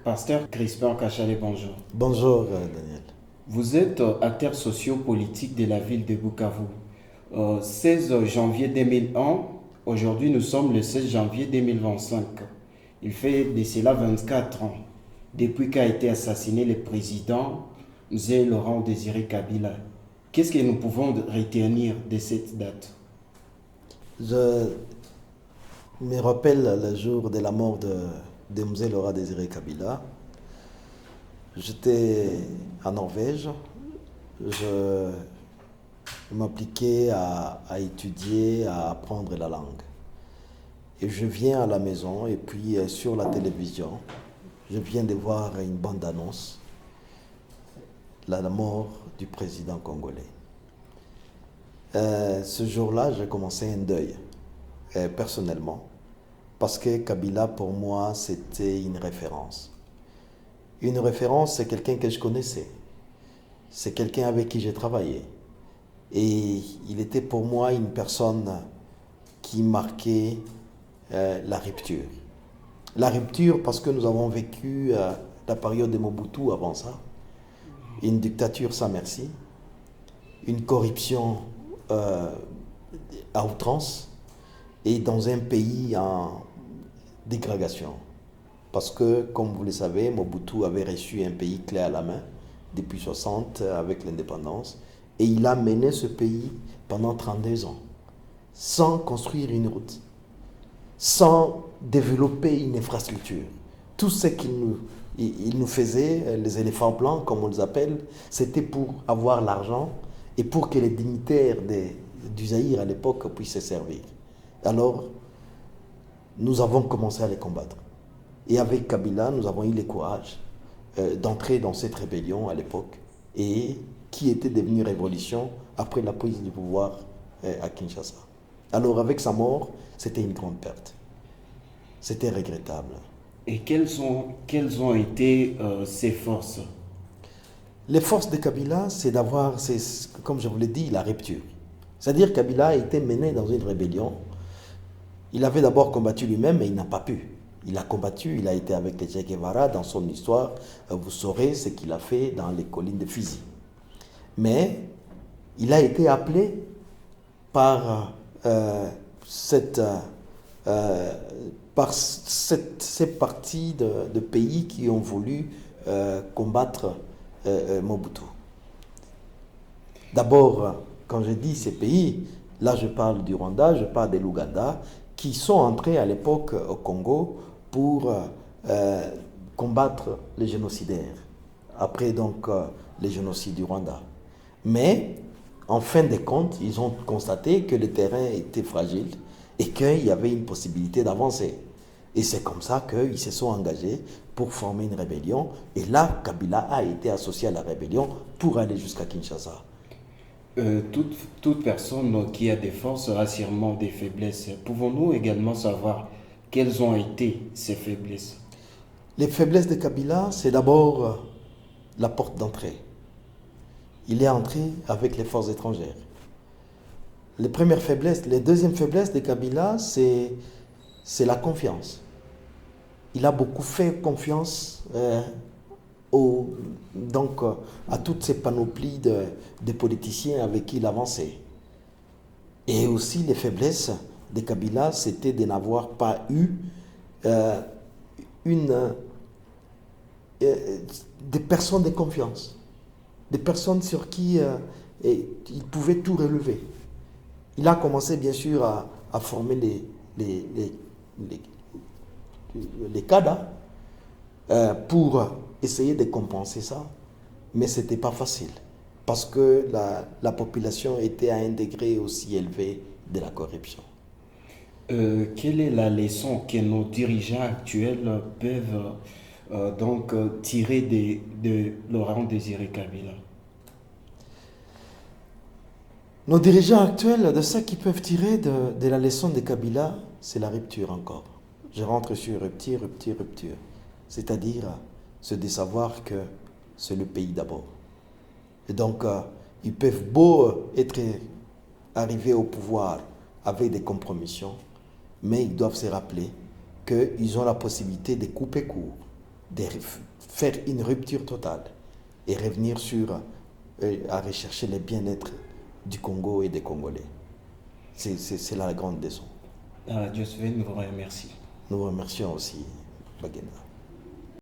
Pasteur Crispin Kachale, bonjour. Bonjour Daniel. Vous êtes acteur socio-politique de la ville de Bukavu. 16 janvier 2001, aujourd'hui nous sommes le 16 janvier 2025. Il fait de cela 24 ans depuis qu'a été assassiné le président Mzee Laurent Désiré Kabila. Qu'est-ce que nous pouvons retenir de cette date? Je me rappelle le jour de la mort de Mzee Laurent Désiré Kabila. J'étais en Norvège. Je m'appliquais à étudier, à apprendre la langue. Et je viens à la maison et puis sur la télévision, je viens de voir une bande-annonce, la mort du président congolais. Ce jour-là, j'ai commencé un deuil, personnellement, parce que Kabila, pour moi, c'était une référence. Une référence, c'est quelqu'un que je connaissais. C'est quelqu'un avec qui j'ai travaillé. Et il était pour moi une personne qui marquait la rupture. La rupture parce que nous avons vécu la période de Mobutu avant ça, une dictature sans merci, une corruption à outrance et dans un pays en dégradation. Parce que, comme vous le savez, Mobutu avait reçu un pays clé à la main depuis 60 avec l'indépendance et il a mené ce pays pendant 32 ans sans construire une route, sans développer une infrastructure. Tout ce il nous faisait, les éléphants blancs, comme on les appelle, c'était pour avoir l'argent et pour que les dignitaires du Zaïre à l'époque puissent se servir. Alors, nous avons commencé à les combattre. Et avec Kabila, nous avons eu le courage d'entrer dans cette rébellion à l'époque et qui était devenue révolution après la prise du pouvoir à Kinshasa. Alors, avec sa mort, c'était une grande perte. C'était regrettable. Et quelles ont été ses forces? Les forces de Kabila, c'est d'avoir, comme je vous l'ai dit, la rupture. C'est-à-dire que Kabila a été mené dans une rébellion. Il avait d'abord combattu lui-même, mais il n'a pas pu. Il a combattu, il a été avec les Che Guevara dans son histoire. Vous saurez ce qu'il a fait dans les collines de Fizi. Mais il a été appelé par ces partis de pays qui ont voulu combattre Mobutu. D'abord, quand je dis ces pays, là je parle du Rwanda, je parle de l'Ouganda, qui sont entrés à l'époque au Congo pour combattre les génocidaires, après donc les génocides du Rwanda. Mais en fin de compte, ils ont constaté que le terrain était fragile et qu'il y avait une possibilité d'avancer. Et c'est comme ça qu'ils se sont engagés pour former une rébellion. Et là, Kabila a été associé à la rébellion pour aller jusqu'à Kinshasa. Toute personne qui a des forces a sûrement des faiblesses. Pouvons-nous également savoir quelles ont été ces faiblesses? Les faiblesses de Kabila, c'est d'abord la porte d'entrée. Il est entré avec les forces étrangères. Les premières faiblesses, les deuxièmes faiblesses de Kabila, c'est la confiance. Il a beaucoup fait confiance à toutes ces panoplies de politiciens avec qui il avançait. Et aussi les faiblesses de Kabila, c'était de n'avoir pas eu des personnes de confiance, des personnes sur qui il pouvait tout relever. Il a commencé bien sûr à former les cadres pour essayer de compenser ça, mais ce n'était pas facile parce que la population était à un degré aussi élevé de la corruption. Quelle est la leçon que nos dirigeants actuels peuvent tirer de Laurent Désiré Kabila? Nos dirigeants actuels, de ce qu'ils peuvent tirer de la leçon de Kabila, c'est la rupture encore. Je rentre sur rupture, rupture, rupture. C'est-à-dire, c'est de savoir que c'est le pays d'abord. Et donc, ils peuvent beau être arrivés au pouvoir avec des compromissions, mais ils doivent se rappeler qu'ils ont la possibilité de couper court de faire une rupture totale et revenir à rechercher le bien-être du Congo et des Congolais. C'est la grande leçon. Josué, nous vous remercions. Nous remercions aussi Bagenda.